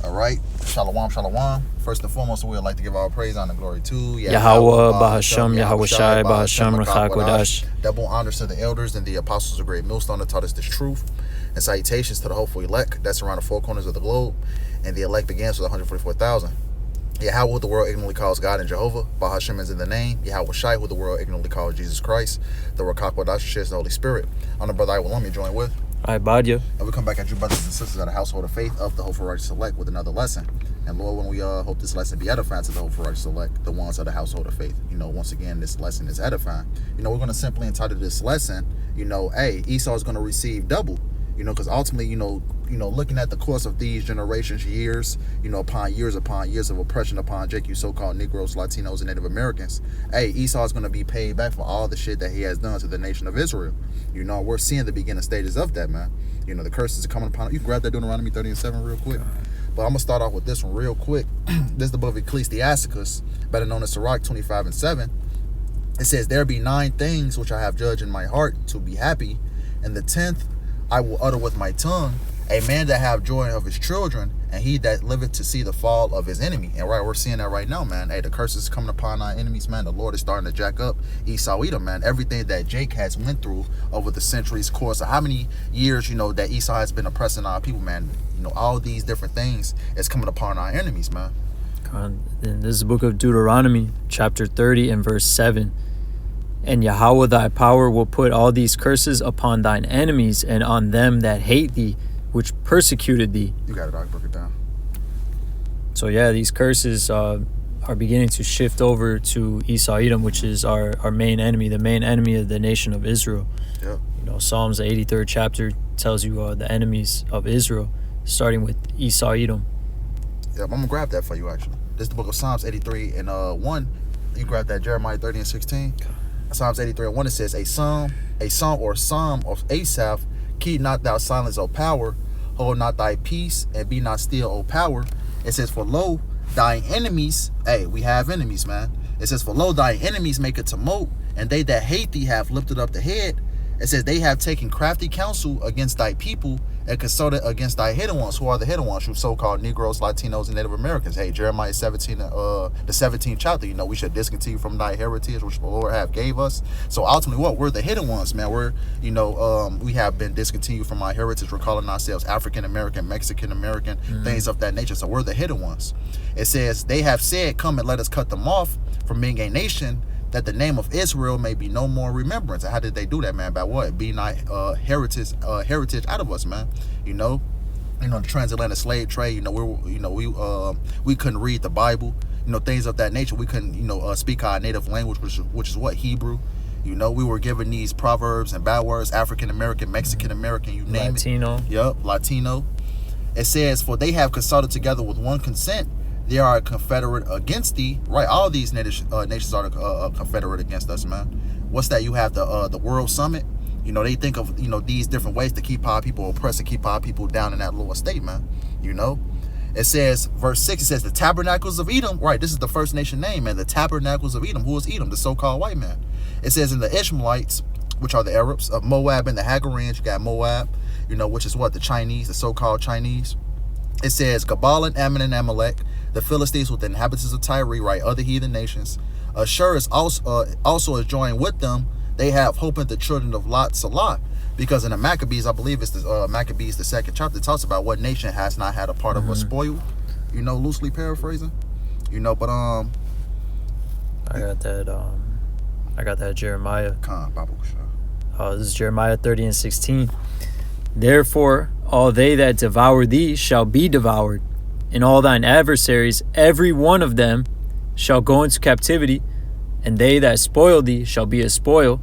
All right. Shalom, shalom. First and foremost, we would like to give our praise, honor, and glory to Yahweh, Bahasham, Yahweh Shai, Bahasham, Rechakodash. Double honors to the elders and the apostles of great millstone that taught us this truth. And salutations to the hopeful elect that's around the four corners of the globe. And the elect begins with 144,000. Yahweh, who the world ignorantly calls God and Jehovah. Bahasham is in the name. Yahweh Shai, who the world ignorantly calls Jesus Christ. The Rechakodash shares the Holy Spirit. On the brother I will join with. I Badia. And we come back at you, brothers and sisters of the household of faith of the Hopeful Righteous Select with another lesson. And Lord, when we hope this lesson be edifying to the Hopeful Righteous Select, the ones of the household of faith. Once again, this lesson is edifying. We're going to simply entitle this lesson, hey, Esau is going to receive double. Because ultimately, looking at the course of these generations, years upon years of oppression upon JQ so-called Negroes, Latinos, and Native Americans, hey, Esau is going to be paid back for all the shit that he has done to the nation of Israel. We're seeing the beginning stages of that, man. The curses are coming upon him. You can grab that Deuteronomy 30:7 real quick. But I'm going to start off with this one real quick. This is the book of Ecclesiasticus, better known as Sirach 25:7. It says, there be 9 things which I have judged in my heart to be happy, and the 10th I will utter with my tongue, a man that have joy of his children, and he that liveth to see the fall of his enemy. And right, we're seeing that right now, man. Hey, the curses coming upon our enemies, man. The Lord is starting to jack up Esau Edom, man. Everything that Jake has went through over the centuries course of how many years, that Esau has been oppressing our people, man. All these different things is coming upon our enemies, man. And this is the book of Deuteronomy, chapter 30 and verse 7. And Yahweh thy power will put all these curses upon thine enemies and on them that hate thee, which persecuted thee. You got it, dog. Break it down. So yeah, these curses are beginning to shift over to Esau Edom, which is our main enemy, the main enemy of the nation of Israel. Yep. Psalms, the 83rd chapter, tells you the enemies of Israel, starting with Esau Edom. Yep, I'm going to grab that for you, actually. This is the book of Psalms 83 and 1. You grab that Jeremiah 30 and 16. Psalms 83 and 1, it says, a psalm of Asaph, keep not thou silence, O power, hold not thy peace, and be not still, O power. It says, for lo, thy enemies, hey, we have enemies, man. It says, for lo, thy enemies make a tumult, and they that hate thee have lifted up the head. It says, they have taken crafty counsel against thy people, and consulted against thy hidden ones. Who are the hidden ones? You so-called Negroes, Latinos, and Native Americans. Hey, Jeremiah 17, the 17th chapter, we should discontinue from thy heritage, which the Lord have gave us. So ultimately, what? We're the hidden ones, man. We're, we have been discontinued from our heritage. We're calling ourselves African American, Mexican American, things of that nature. So we're the hidden ones. It says, they have said, come and let us cut them off from being a nation, that the name of Israel may be no more remembrance. And how did they do that, man? By what? Being our heritage out of us, man. The transatlantic slave trade. We couldn't read the Bible. Things of that nature. We couldn't speak our native language, which is what? Hebrew. We were given these proverbs and bad words. African American, Mexican American, you name Latino. it. Yep, Latino. It says, for they have consulted together with one consent. They are a confederate against thee, right? All these nations are confederate against us, man. What's that? You have the World Summit. They think of these different ways to keep our people oppressed and keep our people down in that lower state, man. It says, verse 6. It says the tabernacles of Edom. Right, this is the first nation name, man. The tabernacles of Edom. Who is Edom? The so-called white man. It says in the Ishmaelites, which are the Arabs of Moab and the Hagarenes. You got Moab, which is what? The Chinese, the so-called Chinese. It says Gabal and Ammon and Amalek, the Philistines with the inhabitants of Tyre, right, other heathen nations. Ashur is also is joined with them. They have hope in the children of Lot Salah. Because in the Maccabees, I believe it's the Maccabees, the 2nd chapter, talks about what nation has not had a part of a spoil. Loosely paraphrasing. But I got that Jeremiah. This is Jeremiah 30 and 16. Therefore, all they that devour thee shall be devoured, and all thine adversaries, every one of them, shall go into captivity, and they that spoil thee shall be a spoil,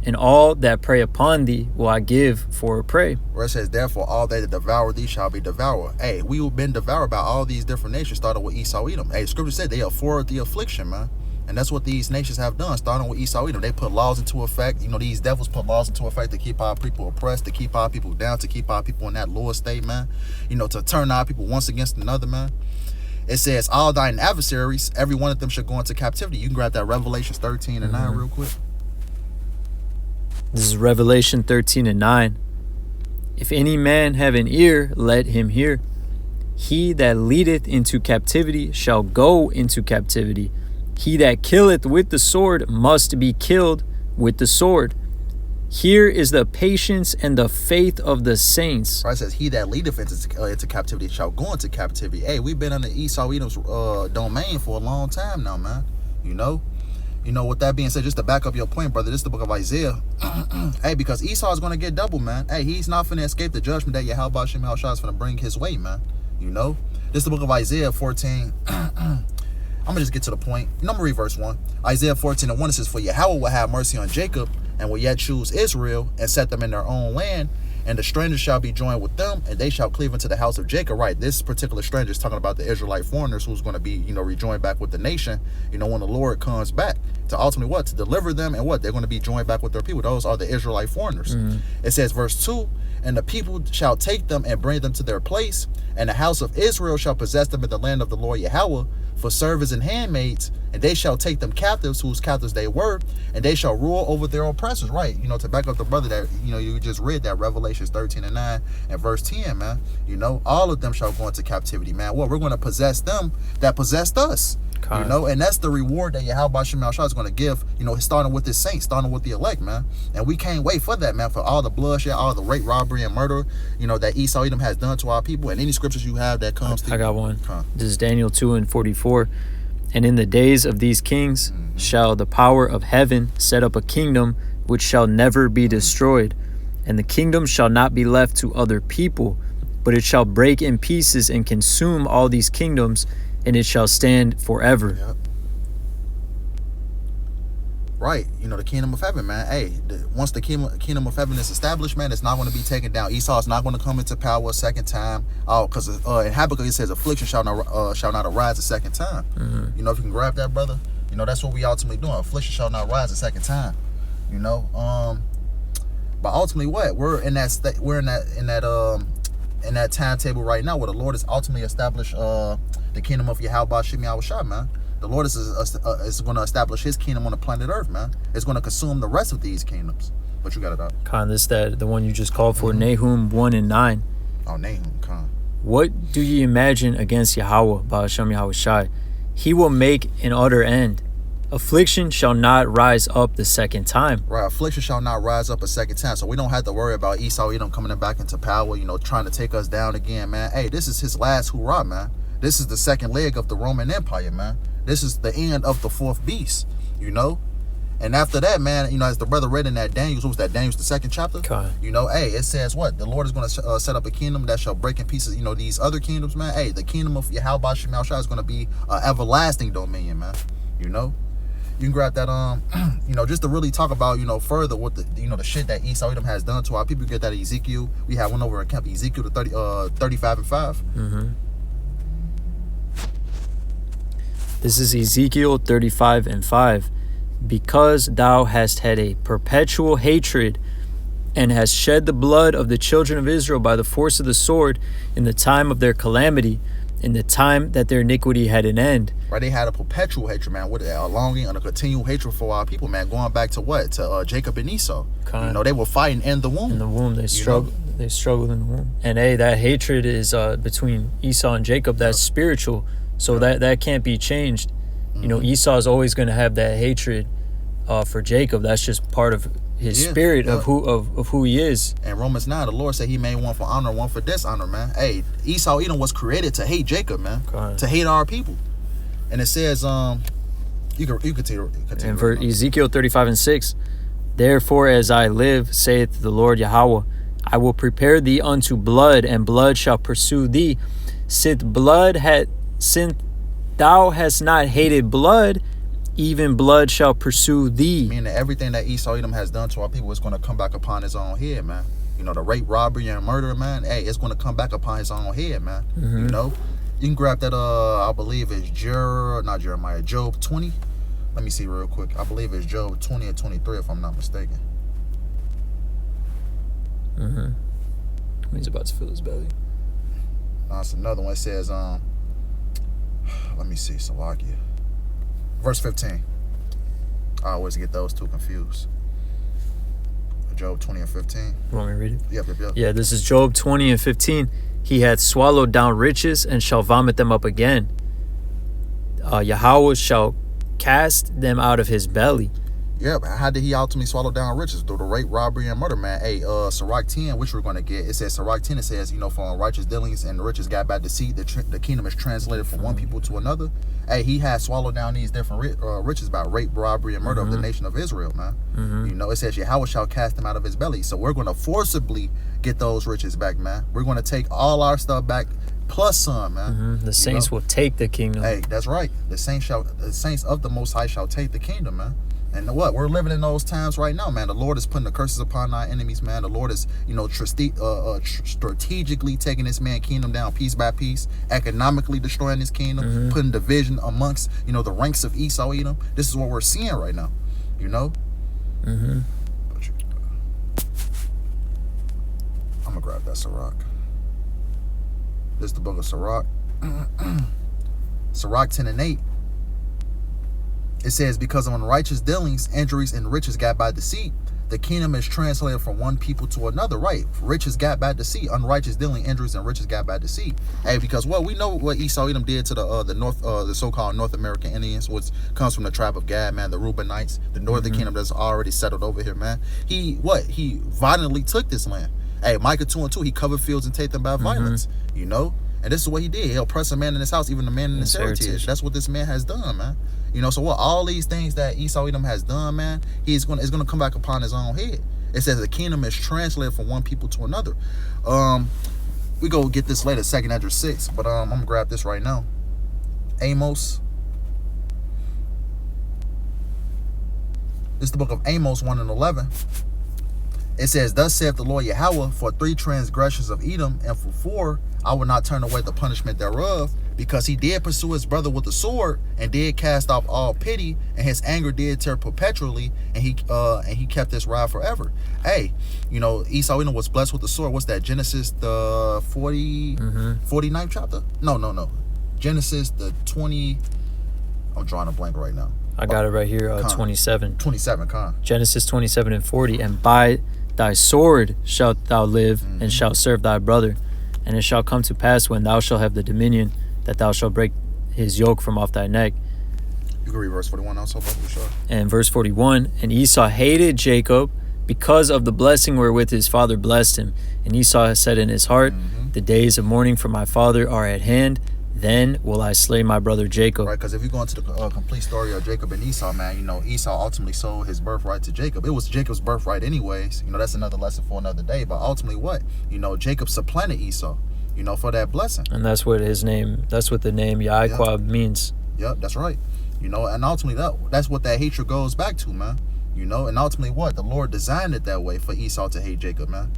and all that prey upon thee will I give for a prey. Where it says, therefore, all they that devour thee shall be devoured. Hey, we have been devoured by all these different nations, starting with Esau Edom. Hey, Scripture said they afford the affliction, man. And that's what these nations have done, starting with Esau Edom. They put laws into effect. These devils put laws into effect to keep our people oppressed, to keep our people down, to keep our people in that lower state, man. To turn our people once against another, man. It says, all thine adversaries, every one of them should go into captivity. You can grab that Revelation 13 and 9 real quick. This is Revelation 13 and 9. If any man have an ear, let him hear. He that leadeth into captivity shall go into captivity. He that killeth with the sword must be killed with the sword. Here is the patience and the faith of the saints. Right, it says, he that leadeth into captivity shall go into captivity. Hey, we've been under Esau Edom's domain for a long time now, man. You know, with that being said, just to back up your point, brother, this is the book of Isaiah. Hey, because Esau is going to get double, man. Hey, he's not finna escape the judgment that Yahweh Shem Yahushua is finna bring his way, man. You know, this is the book of Isaiah 14. I'm gonna just get to the point. I'm gonna read verse 1. Isaiah 14:1, it says, for Yahweh will have mercy on Jacob, and will yet choose Israel, and set them in their own land, and the strangers shall be joined with them, and they shall cleave into the house of Jacob. Right, this particular stranger is talking about the Israelite foreigners who's going to be, rejoined back with the nation, when the Lord comes back to ultimately what? To deliver them, and what? They're going to be joined back with their people. Those are the Israelite foreigners. It says, verse 2, and the people shall take them and bring them to their place, and the house of Israel shall possess them in the land of the Lord Yahweh, for servants and handmaids, and they shall take them captives, whose captives they were, and they shall rule over their oppressors. Right, to back up the brother that, you just read that Revelations 13:9 and verse 10, man. All of them shall go into captivity, man. Well, we're going to possess them that possessed us. And that's the reward that Yahweh Shem Yahushua is going to give, starting with his saints, starting with the elect, man. And we can't wait for that, man, for all the bloodshed, all the rape, robbery, and murder, that Esau Edom has done to our people. And any scriptures you have that comes to... I got one. This is Daniel 2:44. And in the days of these kings shall the power of heaven set up a kingdom which shall never be destroyed. And the kingdom shall not be left to other people, but it shall break in pieces and consume all these kingdoms, and it shall stand forever. Yep. Right, the kingdom of heaven, man. Hey, once the kingdom of heaven is established, man, it's not going to be taken down. Esau is not going to come into power a second time. Oh, because in Habakkuk it says, affliction shall not arise a second time. If you can grab that, brother, that's what we ultimately doing. Affliction shall not rise a second time. But ultimately, what we're in that in that timetable right now, where the Lord has ultimately established the kingdom of Yahweh Shem Yahushua, man. The Lord is going to establish his kingdom on the planet Earth, man. It's going to consume the rest of these kingdoms. But you got it up. Khan, this the one you just called for, Nahum 1:9. Oh, Nahum, Khan. What do ye imagine against Yahweh, Ba'ashem Yahushai? He will make an utter end. Affliction shall not rise up the second time. Right, affliction shall not rise up a second time. So we don't have to worry about Esau Edom coming back into power, trying to take us down again, man. Hey, this is his last hurrah, man. This is the second leg of the Roman Empire, man. This is the end of the fourth beast, And after that, man, as the brother read in that Daniel, what was that? Daniel's the second chapter? Okay. Hey, it says what? The Lord is going to set up a kingdom that shall break in pieces, these other kingdoms, man. Hey, the kingdom of Yahweh Shem Yahushua is going to be everlasting dominion, man. You can grab that, just to really talk about, further what the, the shit that Esau Edom has done to our people. You get that Ezekiel. We have one over in camp, Ezekiel 35:5. This is Ezekiel 35:5. Because thou hast had a perpetual hatred, and hast shed the blood of the children of Israel by the force of the sword in the time of their calamity, in the time that their iniquity had an end. Right, they had a perpetual hatred, man, with a longing and a continual hatred for our people, man, going back to what? To Jacob and Esau. They were fighting in the womb. In the womb, they struggled. They struggled in the womb. And hey, that hatred is between Esau and Jacob. That's spiritual. So that can't be changed. Esau is always going to have that hatred for Jacob. That's just part of his spirit of who he is. And Romans 9, the Lord said he made one for honor, one for dishonor, man. Hey, Esau Edom was created to hate Jacob, man. To hate our people. And it says, you continue. And for Ezekiel 35:6, therefore as I live, saith the Lord Yahweh, I will prepare thee unto blood, and blood shall pursue thee. Since thou hast not hated blood, even blood shall pursue thee. Meaning that everything that Esau Edom has done to our people is going to come back upon his own head, man. The rape, robbery, and murder, man. Hey, it's going to come back upon his own head, man. You can grab that, I believe it's Job 20. Let me see real quick. I believe it's Job 20 or 23, if I'm not mistaken. He's about to fill his belly. That's another one. It says, let me see, Salakia. Verse 15. I always get those two confused. Job 20 and 15. You want me to read it? Yep. Yeah, this is Job 20 and 15. he hath swallowed down riches and shall vomit them up again. Yahweh shall cast them out of his belly. Yeah, but how did he ultimately swallow down riches? Through the rape, robbery, and murder, man. Hey, Sirach 10, which we're going to get, it says, Sirach 10, it says, for righteous dealings and the riches got by deceit, the kingdom is translated from one people to another. Hey, he has swallowed down these different riches by rape, robbery, and murder of the nation of Israel, man. It says, Yahweh shall cast them out of his belly. So we're going to forcibly get those riches back, man. We're going to take all our stuff back, plus some, man. The saints will take the kingdom. Hey, that's right. The saints of the Most High shall take the kingdom, man. And what? We're living in those times right now, man. The Lord is putting the curses upon our enemies, man. The Lord is, strategically taking this man's kingdom down piece by piece, economically destroying his kingdom, putting division amongst, the ranks of Esau, Edom. This is what we're seeing right now, I'm going to grab that Sirach. This is the book of Sirach. Sirach 10 and 8. It says, because of unrighteous dealings, injuries, and riches got by deceit, the kingdom is translated from one people to another. Right? Riches got by deceit, unrighteous dealing, injuries, and riches got by deceit. Hey, because we know what Esau Edom did to the so-called North American Indians, which comes from the tribe of Gad, man, the Reubenites, the northern kingdom that's already settled over here, man. He violently took this land. Hey, Micah 2 and 2, he covered fields and take them by violence. And this is what he did. He oppressed a man in his house, even a man in his heritage. That's what this man has done, man. So what? All these things that Esau Edom has done, man, it's gonna come back upon his own head. It says the kingdom is translated from one people to another. We go get this later, 2nd Ezra 6, but I'm gonna grab this right now. Amos. This is the book of Amos 1 and 11. It says, thus saith the Lord Yahweh, for 3 transgressions of Edom, and for 4, I will not turn away the punishment thereof, because he did pursue his brother with the sword, and did cast off all pity, and his anger did tear perpetually, and he kept his rod forever. Hey, Esau Edom was blessed with the sword. What's that? Genesis the 49th chapter? No. Genesis the 20. I'm drawing a blank right now. I got it right here. 27. 27, Genesis 27 and 40. And by thy sword shalt thou live, and shalt serve thy brother. And it shall come to pass, when thou shalt have the dominion, that thou shalt break his yoke from off thy neck. You can read verse 41 also, for sure. And verse 41, and Esau hated Jacob because of the blessing wherewith his father blessed him. And Esau said in his heart, the days of mourning for my father are at hand. Then will I slay my brother Jacob. Right, because if you go into the complete story of Jacob and Esau, man, Esau ultimately sold his birthright to Jacob. It was Jacob's birthright anyways. That's another lesson for another day. But ultimately what? Jacob supplanted Esau, for that blessing. And that's what the name Yahweh means. Yep, that's right. And ultimately that's what that hatred goes back to, man. And ultimately what? The Lord designed it that way for Esau to hate Jacob, man.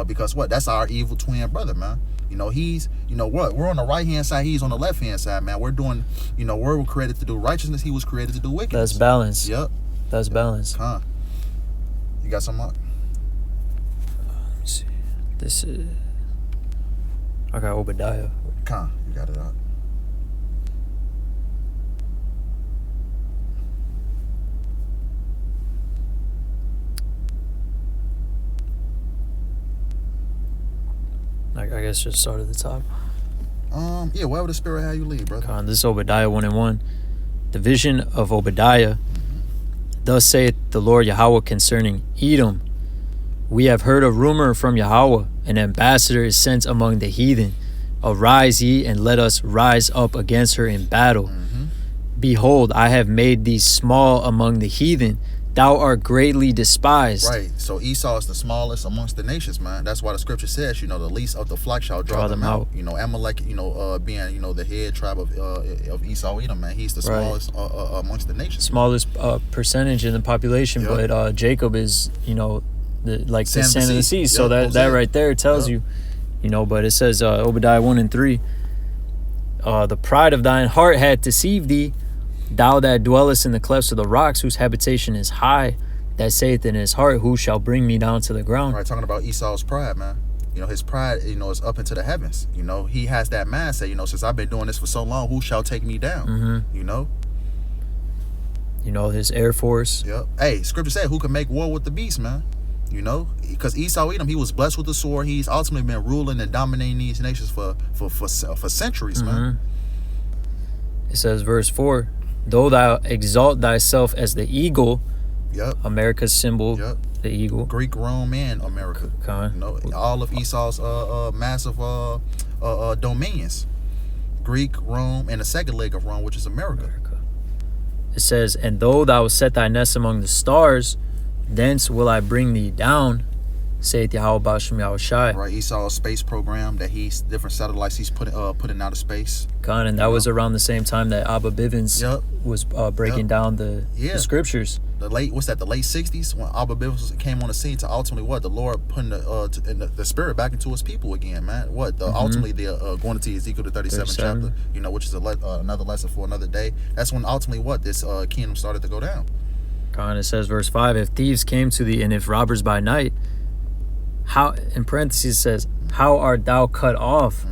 Because what? That's our evil twin brother, man. He's, what? We're on the right-hand side. He's on the left-hand side, man. We're doing, we're created to do righteousness. He was created to do wickedness. That's balance. Yep. That's balance. You got something, Mark? Let me see. This is... I got Obadiah. You got it out. I guess just start at the top. Yeah, wherever the Spirit had you lead, brother. This is Obadiah 1 and 1. The vision of Obadiah. Thus saith the Lord Yahweh concerning Edom. We have heard a rumor from Yahweh. An ambassador is sent among the heathen. Arise ye, and let us rise up against her in battle. Behold, I have made thee small among the heathen. Thou art greatly despised. Right. So Esau is the smallest amongst the nations, man. That's why the scripture says, the least of the flock shall draw them out. Amalek, being, the head tribe of Esau Edom, man. He's the smallest amongst the nations. Smallest percentage in the population, but Jacob is, the sand of the sea. So that right there tells you, but it says Obadiah 1 and 3. The pride of thine heart hath deceived thee. Thou that dwellest in the clefts of the rocks, whose habitation is high, that saith in his heart, who shall bring me down to the ground? Right, talking about Esau's pride, man. His pride, is up into the heavens. He has that mindset, since I've been doing this for so long, who shall take me down? His Air Force. Yep. Hey, scripture said, who can make war with the beast, man? You know, because Esau Edom, he was blessed with the sword. He's ultimately been ruling and dominating these nations for centuries, man. It says, verse 4, though thou exalt thyself as the eagle, America's symbol, the eagle. Greek, Rome, and America. You know, all of Esau's massive dominions. Greek, Rome, and the second leg of Rome, which is America. It says, and though thou set thy nest among the stars, thence will I bring thee down, saith Yahweh Ba'ashem Yahushai. Right, Esau's space program that he's different satellites he's putting out of space. God, and that was around the same time that Abba Bivens was breaking down the scriptures. The late 60s when Abba Bivens came on the scene to ultimately the Lord putting the spirit back into his people again, man. Ultimately the going into Ezekiel the 37th chapter, you know, which is another lesson for another day. That's when ultimately this kingdom started to go down. God, it says verse 5, if thieves came to thee and if robbers by night, how, in parentheses, it says, how art thou cut off?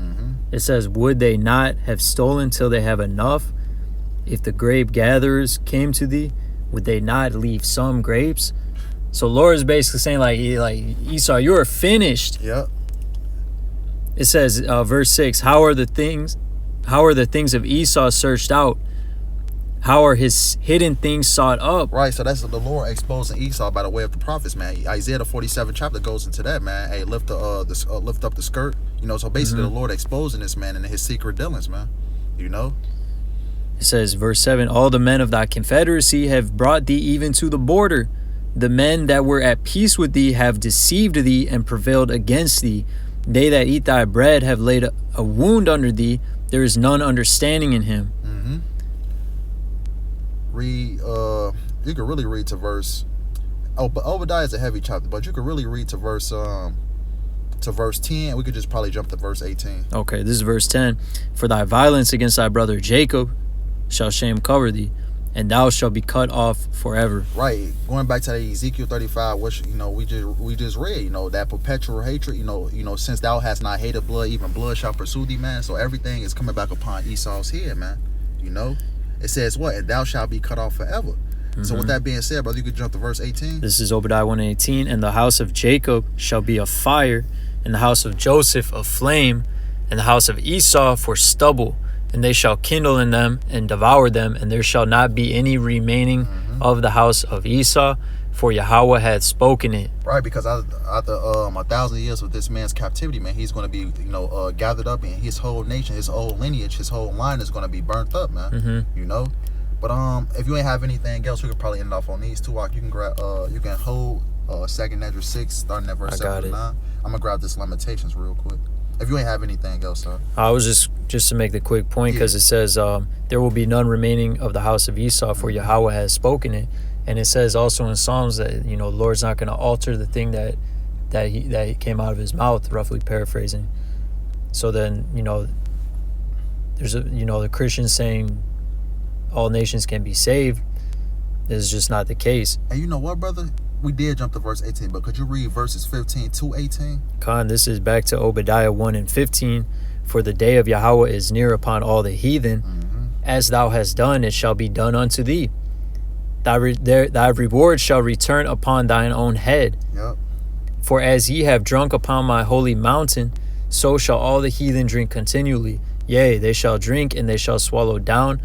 It says, would they not have stolen till they have enough? If the grape gatherers came to thee, would they not leave some grapes? So Lord is basically saying, like Esau, you are finished. Yep. It says, verse 6, how are the things of Esau searched out? How are his hidden things sought up? Right, so that's the Lord exposing Esau by the way of the prophets, man. Isaiah the 47th chapter goes into that, man. Hey, lift up the skirt, you know. So basically, the Lord exposing this man and his secret dealings, man. You know. It says, verse 7, all the men of thy confederacy have brought thee even to the border. The men that were at peace with thee have deceived thee and prevailed against thee. They that eat thy bread have laid a wound under thee. There is none understanding in him. Read, you could really read to verse. But Obadiah is a heavy chapter, but you could really read to verse 10. We could just probably jump to verse 18. Okay, this is verse 10. For thy violence against thy brother Jacob shall shame cover thee, and thou shalt be cut off forever. Right, going back to the Ezekiel 35, which we just read, you know, that perpetual hatred, you know, since thou hast not hated blood, even blood shall pursue thee, man. So everything is coming back upon Esau's head, man. You know. It says what? And thou shalt be cut off forever. So with that being said, brother, you could jump to verse 18. This is Obadiah 1:18. And the house of Jacob shall be a fire, and the house of Joseph a flame, and the house of Esau for stubble. And they shall kindle in them and devour them, and there shall not be any remaining of the house of Esau, for Yahweh had spoken it. Right, because after 1,000 years of this man's captivity, man, he's going to be, gathered up, and his whole nation, his whole lineage, his whole line is going to be burnt up, man. You know. But if you ain't have anything else, we could probably end off on these two. You can grab, you can hold 2nd Ezra 6, starting at verse 7 to 9. I'm gonna grab this Lamentations real quick. If you ain't have anything else, sir. I was just to make the quick point, because it says there will be none remaining of the house of Esau, for Yahweh has spoken it. And it says also in Psalms that, the Lord's not going to alter the thing that he came out of his mouth, roughly paraphrasing. So then, there's the Christians saying all nations can be saved. This is just not the case. And you know what, brother? We did jump to verse 18, but could you read verses 15 to 18? Khan, this is back to Obadiah 1:15. For the day of Yahweh is near upon all the heathen. As thou hast done, it shall be done unto thee. Thy reward shall return upon thine own head. Yep. For as ye have drunk upon my holy mountain, so shall all the heathen drink continually. Yea, they shall drink, and they shall swallow down,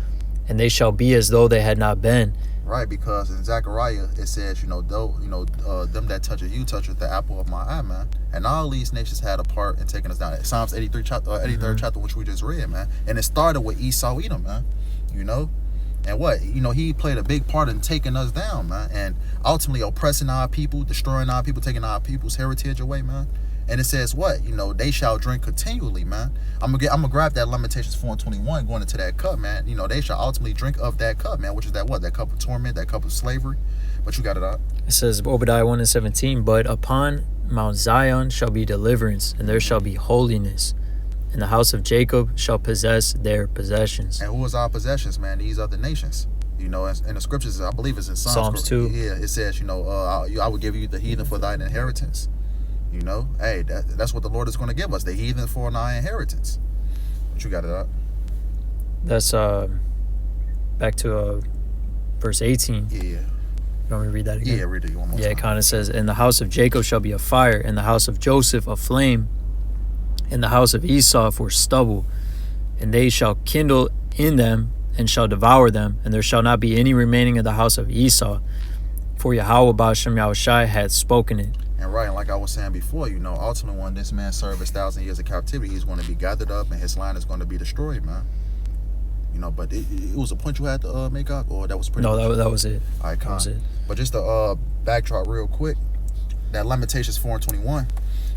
and they shall be as though they had not been. Right, because in Zechariah it says, them that toucheth you toucheth the apple of my eye, man. And all these nations had a part in taking us down. Psalms 83 chapter, 83rd chapter, which we just read, man. And it started with Esau Edom, man. And what? He played a big part in taking us down, man. And ultimately oppressing our people, destroying our people, taking our people's heritage away, man. And it says what? They shall drink continually, man. I'm gonna grab that Lamentations 4:21 going into that cup, man. They shall ultimately drink of that cup, man, which is that what? That cup of torment, that cup of slavery. But you got it out. It says Obadiah 1:17, but upon Mount Zion shall be deliverance, and there shall be holiness. And the house of Jacob shall possess their possessions. And who is our possessions, man? These other nations. In the scriptures, I believe it's in Psalms 2. Yeah, it says, I will give you the heathen for thine inheritance. Hey, that's what the Lord is going to give us, the heathen for our inheritance. But you got it up. That's back to verse 18. Yeah. You want me to read that again? Yeah, read it one more time. Yeah, it kind of says, "And the house of Jacob shall be a fire, and the house of Joseph a flame, and the house of Esau for stubble. And they shall kindle in them, and shall devour them, and there shall not be any remaining of the house of Esau. For Yahweh Ba'ashem Yahushai had spoken it." And right, and like I was saying before, ultimately when this man served his 1,000 years of captivity, he's going to be gathered up, and his line is going to be destroyed, man. But it was a point you had to make up, or that was pretty much? No, that was it. All right, that was it. But just to backtrack real quick, that Lamentations 4:21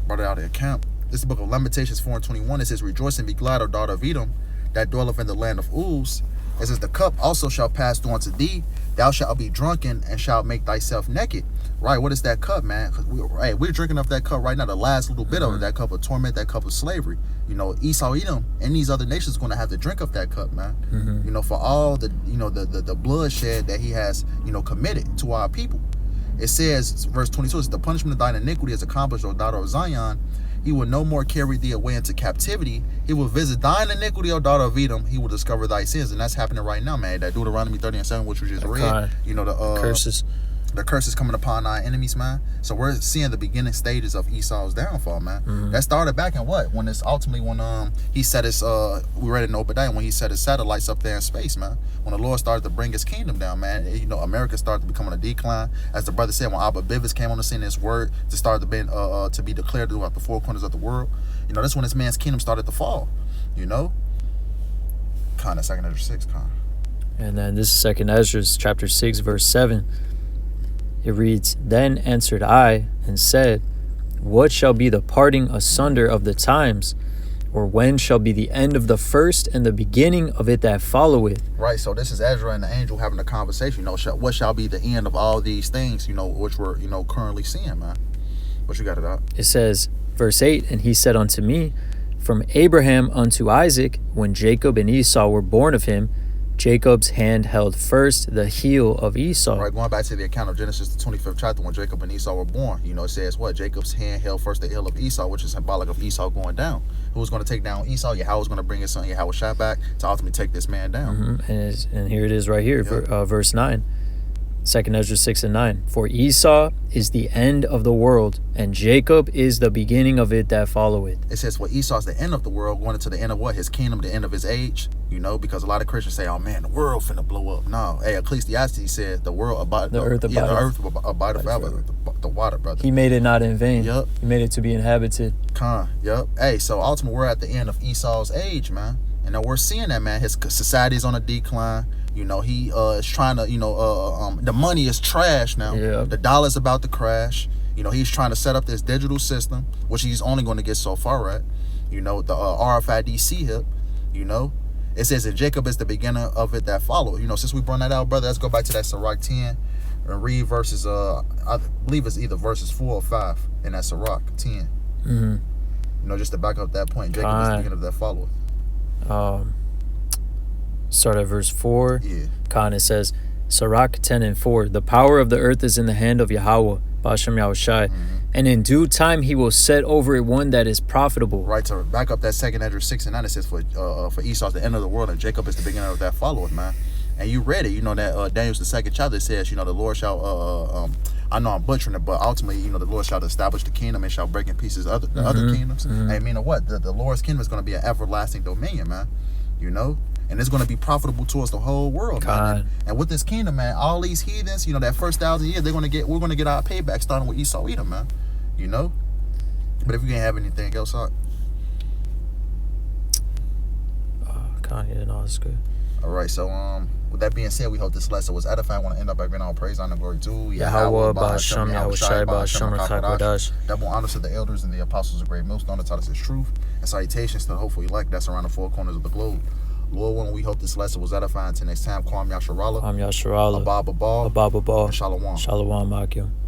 brought it out of account. This is the book of Lamentations 4:21. It says, "Rejoice and be glad, O daughter of Edom, that dwelleth in the land of Uz. It says, the cup also shall pass through unto thee. Thou shalt be drunken and shalt make thyself naked." Right, what is that cup, man? Because we're drinking off that cup right now, the last little bit of it, that cup of torment, that cup of slavery. Esau, Edom, and these other nations going to have to drink of that cup, man. For all the bloodshed that he has, committed to our people. It says, verse 22, "It's the punishment of thine iniquity is accomplished, O daughter of Zion. He will no more carry thee away into captivity. He will visit thine iniquity, O daughter of Edom. He will discover thy sins." And that's happening right now, man. That Deuteronomy 30:7, which we just read. Curses. The curse is coming upon our enemies, man. So we're seeing the beginning stages of Esau's downfall, man. That started back in what? When he set his we read it in Obadiah, when he set his satellites up there in space, man. When the Lord started to bring his kingdom down, man. America started to become on a decline. As the brother said, when Abba Bivens came on the scene, this word to start to be declared throughout the four corners of the world. That's when this man's kingdom started to fall. Second Ezra 6, And then this is Second Ezra chapter 6, verse 7. It reads, "Then answered I and said, What shall be the parting asunder of the times? Or when shall be the end of the first and the beginning of it that followeth?" Right, so this is Ezra and the angel having a conversation. What shall be the end of all these things, which we're, currently seeing, man. What you got it out? It says, verse 8, "And he said unto me, From Abraham unto Isaac, when Jacob and Esau were born of him, Jacob's hand held first the heel of Esau." Right, going back to the account of Genesis, the 25th chapter, when Jacob and Esau were born, it says what? Jacob's hand held first the heel of Esau, which is symbolic of Esau going down. Who was going to take down Esau? Yahweh was going to bring his son Yahweh back to ultimately take this man down. And here it is right here, verse 9. 2 Ezra 6 and 9. "For Esau is the end of the world, and Jacob is the beginning of it that followeth." It says, well, Esau's the end of the world, going into the end of what? His kingdom, the end of his age. Because a lot of Christians say, "Oh man, the world finna blow up." No, Ecclesiastes said the world abide, the earth abide forever. The water, brother. He made it not in vain. Yep. He made it to be inhabited. Yep. So ultimately, we're at the end of Esau's age, man. And now we're seeing that, man. His society's on a decline. He is trying to, the money is trash now. Yeah. The dollar's about to crash. He's trying to set up this digital system, which he's only going to get so far at. The RFID hip. It says that Jacob is the beginner of it that follow. Since we brought that out, brother, let's go back to that Sirach 10 and read verses, I believe it's either verses 4 or 5 in that Sirach 10. Just to back up that point. Jacob is the beginner of that follow. Start at verse 4. Yeah. It says, Sirach 10 and 4, "The power of the earth is in the hand of Yahweh, Ba'ashem Yahushai, and in due time he will set over it one that is profitable." Right, to back up that 2 Ezra 6 and 9, it says for Esau's the end of the world, and Jacob is the beginner of that followeth, man. And you read it, that Daniel's the 2nd chapter, it says, the Lord shall, I know I'm butchering it, but ultimately, the Lord shall establish the kingdom and shall break in pieces other kingdoms. And what? The Lord's kingdom is going to be an everlasting dominion, man. And it's going to be profitable towards the whole world, man. And with this kingdom, man, all these heathens, that first 1,000 years, we're going to get our payback, starting with Esau, Edom, man. But if you can't have anything else, Yeah, no, it's good. All right, so with that being said, we hope this lesson was edifying. I want to end up by giving all praise, honor, glory to Yahweh, Ba'ashem Yahushai, Ba'ashem Rakakwadash. Double honors to the elders and the apostles of great millstone that taught us his truth. And salutations to the hopeful elect that's around the four corners of the globe. Lord willing, we hope this lesson was edifying. Till next time, Kwam Yasharallah. Kwam Yasharallah. Abba Babal. Abba Babal. And Shalom. Shalom Akim.